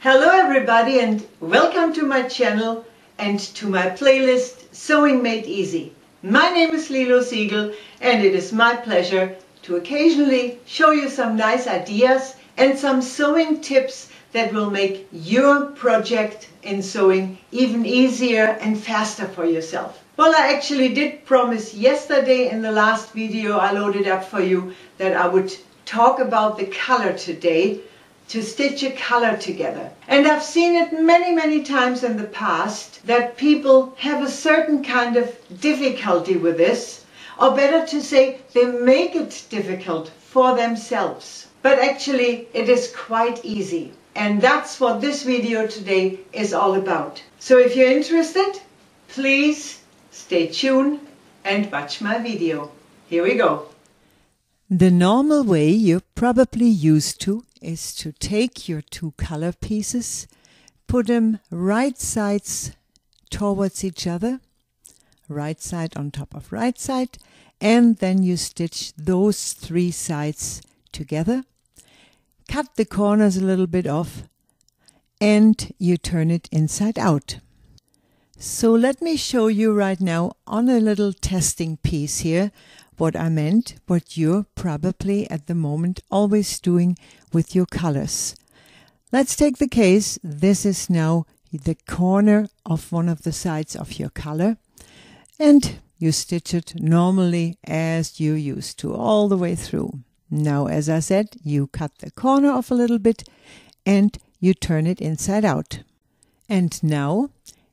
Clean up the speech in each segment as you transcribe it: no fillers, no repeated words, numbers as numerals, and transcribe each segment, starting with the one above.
Hello everybody and welcome to my channel and to my playlist Sewing Made Easy. My name is Lilo Siegel and it is my pleasure to occasionally show you some nice ideas and some sewing tips that will make your project in sewing even easier and faster for yourself. Well, I actually did promise yesterday in the last video I loaded up for you that I would talk about the color today, to stitch a color together. And I've seen it many times in the past that people have a certain kind of difficulty with this, or better to say, they make it difficult for themselves. But actually it is quite easy. And that's what this video today is all about. So if you're interested, please stay tuned and watch my video. Here we go. The normal way you're probably used to is to take your two color pieces, put them right sides towards each other, right side on top of right side, and then you stitch those three sides together, cut the corners a little bit off, and you turn it inside out. So let me show you right now on a little testing piece here what I meant, what you're probably at the moment always doing with your colors. Let's take the case. This is now the corner of one of the sides of your color, and you stitch it normally as you used to all the way through. Now, as I said, you cut the corner off a little bit and you turn it inside out. And now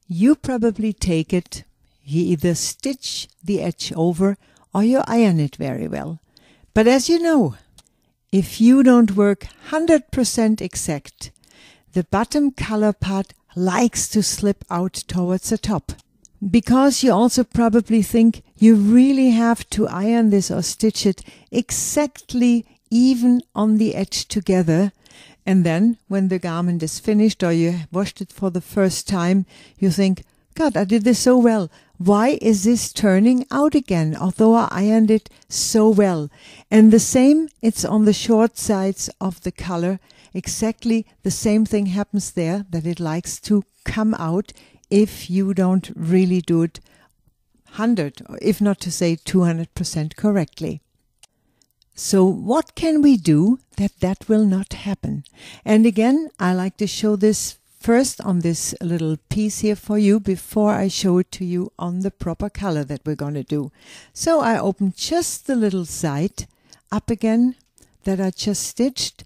you probably take it, you either stitch the edge over or you iron it very well. But as you know, if you don't work 100% exact, the bottom color part likes to slip out towards the top. Because you also probably think you really have to iron this or stitch it exactly even on the edge together. And then when the garment is finished or you washed it for the first time, you think, God, I did this so well. Why is this turning out again, although I ironed it so well? And the same, it's on the short sides of the color. Exactly the same thing happens there, that it likes to come out if you don't really do it 100, or if not to say 200% correctly. So what can we do that will not happen? And again, I like to show this first on this little piece here for you before I show it to you on the proper color that we're going to do. So I open just the little side up again that I just stitched,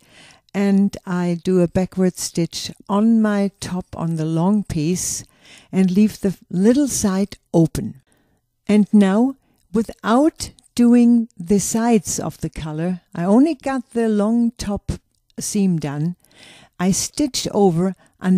and I do a backward stitch on my top on the long piece and leave the little side open. And now, without doing the sides of the color, I only got the long top seam done. I stitched over on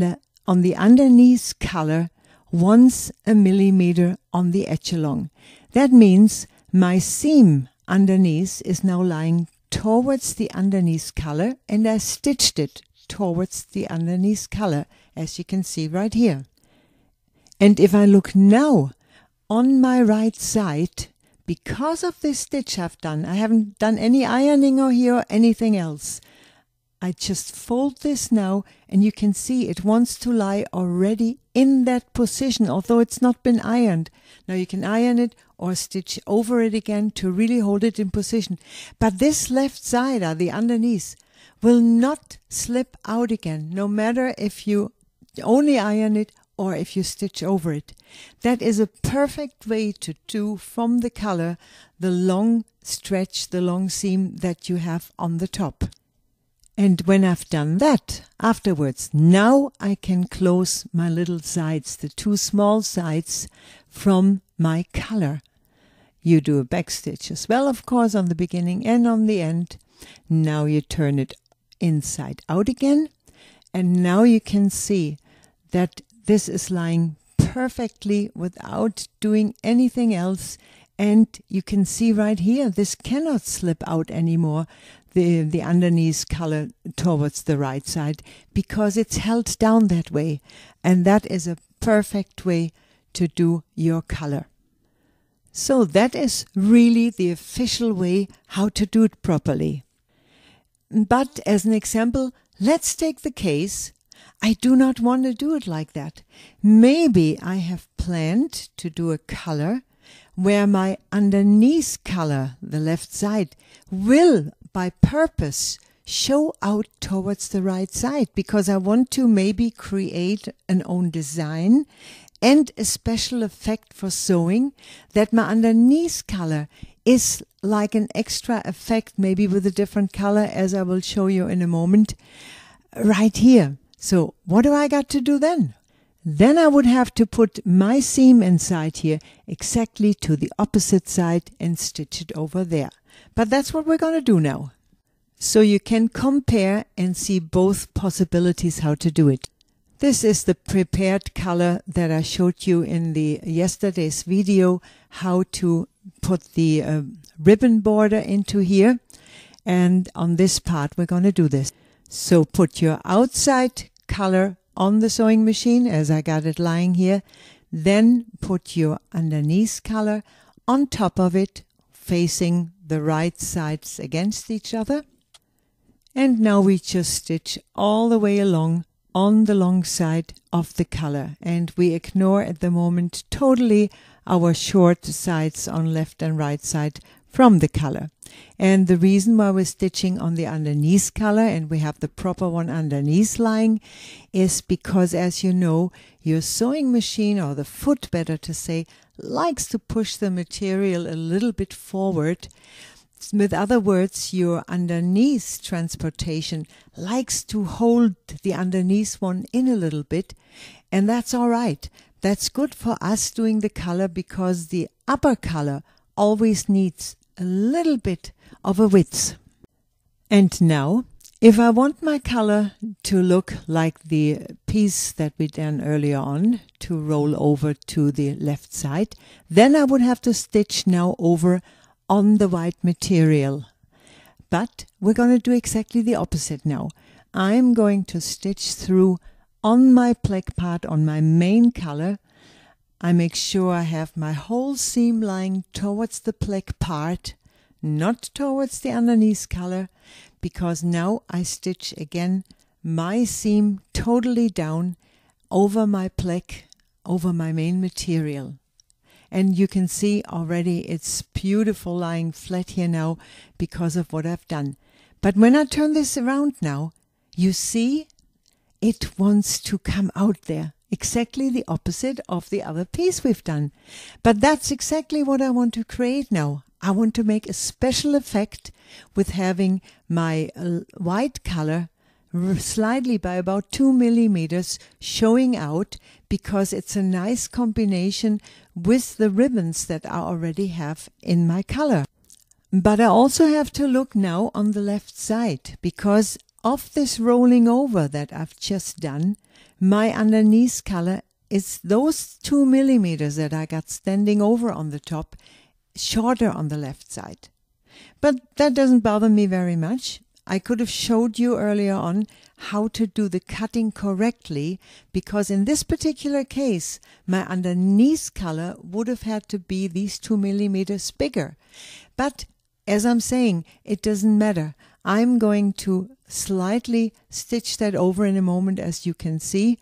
the underneath color once a millimeter on the edge along. That means my seam underneath is now lying towards the underneath color, and I stitched it towards the underneath color, as you can see right here. And if I look now on my right side, because of this stitch I've done, I haven't done any ironing or here or anything else. I just fold this now, and you can see it wants to lie already in that position, although it's not been ironed. Now you can iron it or stitch over it again to really hold it in position. But this left side, or the underneath, will not slip out again, no matter if you only iron it or if you stitch over it. That is a perfect way to do from the color the long stretch, the long seam that you have on the top. And when I've done that, afterwards, now I can close my little sides, the two small sides, from my color. You do a back stitch as well, of course, on the beginning and on the end. Now you turn it inside out again, and now you can see that this is lying perfectly without doing anything else. And you can see right here, this cannot slip out anymore, the underneath color towards the right side, because it's held down that way. And that is a perfect way to do your color. So that is really the official way how to do it properly. But as an example, let's take the case I do not want to do it like that. Maybe I have planned to do a color where my underneath color, the left side, will by purpose show out towards the right side, because I want to maybe create an own design and a special effect for sewing, that my underneath color is like an extra effect, maybe with a different color, as I will show you in a moment, right here. So what do I got to do then? Then I would have to put my seam inside here exactly to the opposite side and stitch it over there. But that's what we're going to do now. So you can compare and see both possibilities how to do it. This is the prepared color that I showed you in the yesterday's video, how to put the ribbon border into here. And on this part we're going to do this. So put your outside color on the sewing machine as I got it lying here. Then put your underneath color on top of it, facing the right sides against each other. And now we just stitch all the way along on the long side of the color, and we ignore at the moment totally our short sides on left and right side from the color. And the reason why we're stitching on the underneath color and we have the proper one underneath lying is because, as you know, your sewing machine, or the foot better to say, likes to push the material a little bit forward. With other words, your underneath transportation likes to hold the underneath one in a little bit, and that's all right. That's good for us doing the color, because the upper color always needs a little bit of a width. And now, if I want my color to look like the piece that we done earlier on, to roll over to the left side, then I would have to stitch now over on the white material. But we're going to do exactly the opposite now. I'm going to stitch through on my black part, on my main color. I make sure I have my whole seam lying towards the black part, not towards the underneath color, because now I stitch again my seam totally down over my black, over my main material. And you can see already it's beautiful lying flat here now because of what I've done. But when I turn this around now, you see it wants to come out there. Exactly the opposite of the other piece we've done. But that's exactly what I want to create now. I want to make a special effect with having my white color slightly by about 2 millimeters showing out, because it's a nice combination with the ribbons that I already have in my color. But I also have to look now on the left side, because of this rolling over that I've just done, my underneath color is those 2 millimeters that I got standing over on the top, shorter on the left side. But that doesn't bother me very much. I could have showed you earlier on how to do the cutting correctly, because in this particular case, my underneath color would have had to be these 2 millimeters bigger. But as I'm saying, it doesn't matter. I'm going to slightly stitch that over in a moment, as you can see.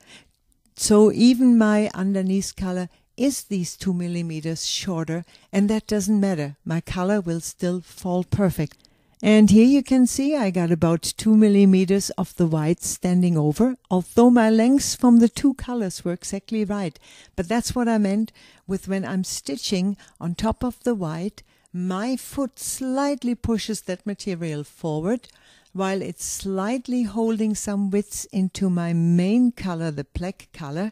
So even my underneath color is these 2 millimeters shorter, and that doesn't matter. My color will still fall perfect. And here you can see I got about 2 millimeters of the white standing over, although my lengths from the two colors were exactly right. But that's what I meant with when I'm stitching on top of the white, my foot slightly pushes that material forward, while it's slightly holding some width into my main color, the black color.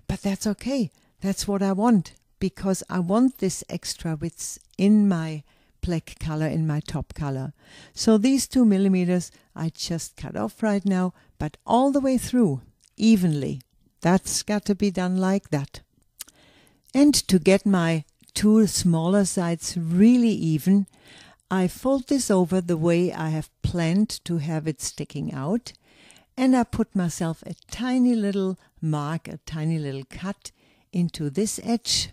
But that's okay. That's what I want, because I want this extra width in my black color, in my top color. So these 2 millimeters I just cut off right now, but all the way through evenly. That's got to be done like that. And to get my two smaller sides really even, I fold this over the way I have planned to have it sticking out, and I put myself a tiny little mark, a tiny little cut into this edge,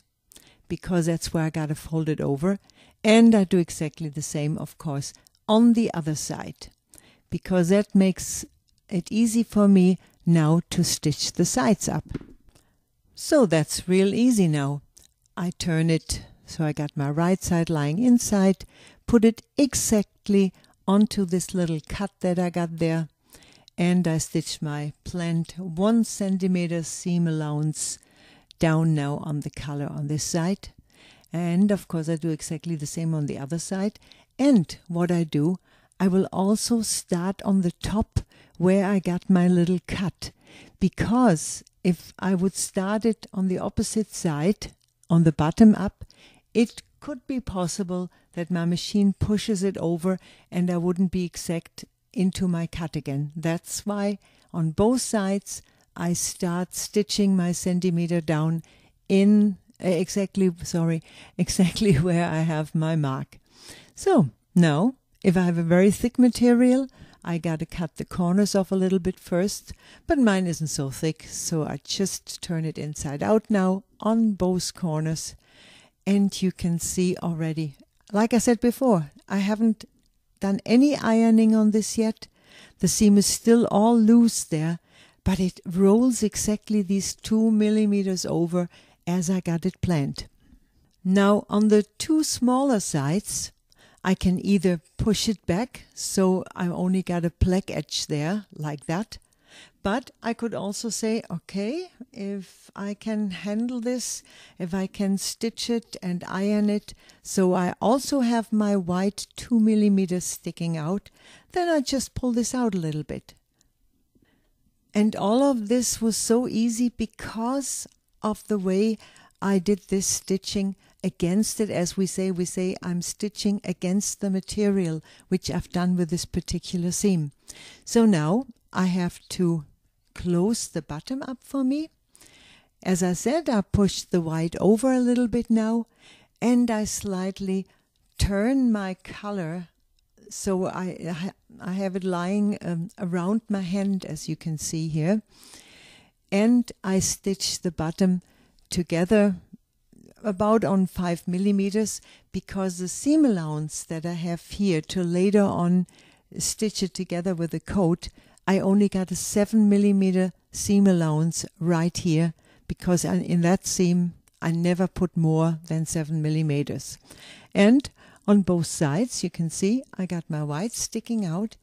because that's where I got to fold it over. And I do exactly the same, of course, on the other side, because that makes it easy for me now to stitch the sides up. So that's real easy now. I turn it so I got my right side lying inside, put it exactly onto this little cut that I got there, and I stitched my planned 1 centimeter seam allowance down now on the collar on this side. And of course I do exactly the same on the other side. And what I do, I will also start on the top where I got my little cut, because if I would start it on the opposite side, on the bottom up, it could be possible that my machine pushes it over and I wouldn't be exact into my cut again. That's why on both sides I start stitching my centimeter down in exactly where I have my mark. So now, if I have a very thick material, I gotta cut the corners off a little bit first, but mine isn't so thick, so I just turn it inside out now on both corners. And you can see already, like I said before, I haven't done any ironing on this yet. The seam is still all loose there, but it rolls exactly these 2 millimeters over as I got it planned. Now on the 2 smaller sides, I can either push it back, so I only got a black edge there, like that. But I could also say, okay, if I can handle this, if I can stitch it and iron it, so I also have my white 2 millimeters sticking out, then I just pull this out a little bit. And all of this was so easy because of the way I did this stitching against it. As we say I'm stitching against the material, which I've done with this particular seam. So now I have to close the bottom up for me. As I said, I pushed the white over a little bit now, and I slightly turn my color so I have it lying around my hand, as you can see here, and I stitch the bottom together about on 5 millimeters, because the seam allowance that I have here to later on stitch it together with the coat, I only got a 7 millimeter seam allowance right here, because in that seam I never put more than 7 millimeters. And on both sides you can see I got my white sticking out.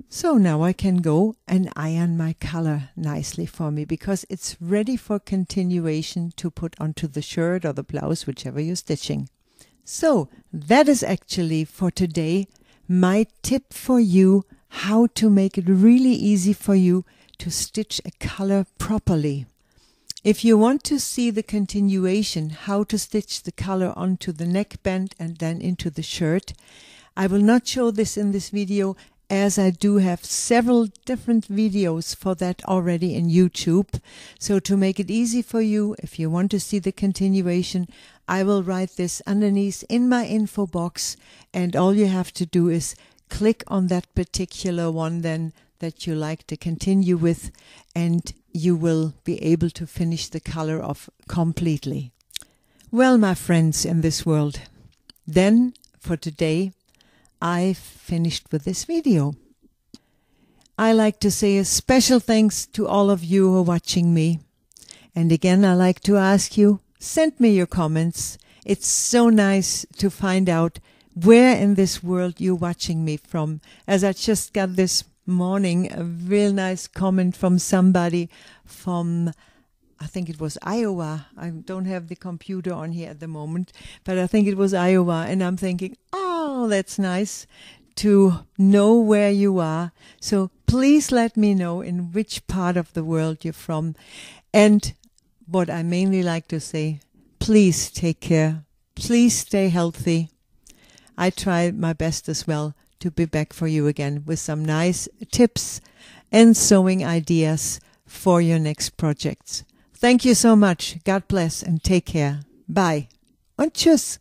So now I can go and iron my color nicely for me, because it's ready for continuation to put onto the shirt or the blouse, whichever you're stitching. So that is actually for today my tip for you, how to make it really easy for you to stitch a color properly. If you want to see the continuation, how to stitch the color onto the neckband and then into the shirt, I will not show this in this video, as I do have several different videos for that already in YouTube. So to make it easy for you, if you want to see the continuation, I will write this underneath in my info box, and all you have to do is click on that particular one then that you like to continue with, and you will be able to finish the color off completely. Well, my friends in this world, then for today I've finished with this video. I like to say a special thanks to all of you who are watching me. And again, I like to ask you, send me your comments. It's so nice to find out where in this world you're watching me from. As I just got this morning a real nice comment from somebody from, I think it was Iowa. I don't have the computer on here at the moment, but I think it was Iowa. And I'm thinking, oh, that's nice to know where you are. So please let me know in which part of the world you're from. And what I mainly like to say, please take care. Please stay healthy. I try my best as well to be back for you again with some nice tips and sewing ideas for your next projects. Thank you so much. God bless and take care. Bye. Und tschüss.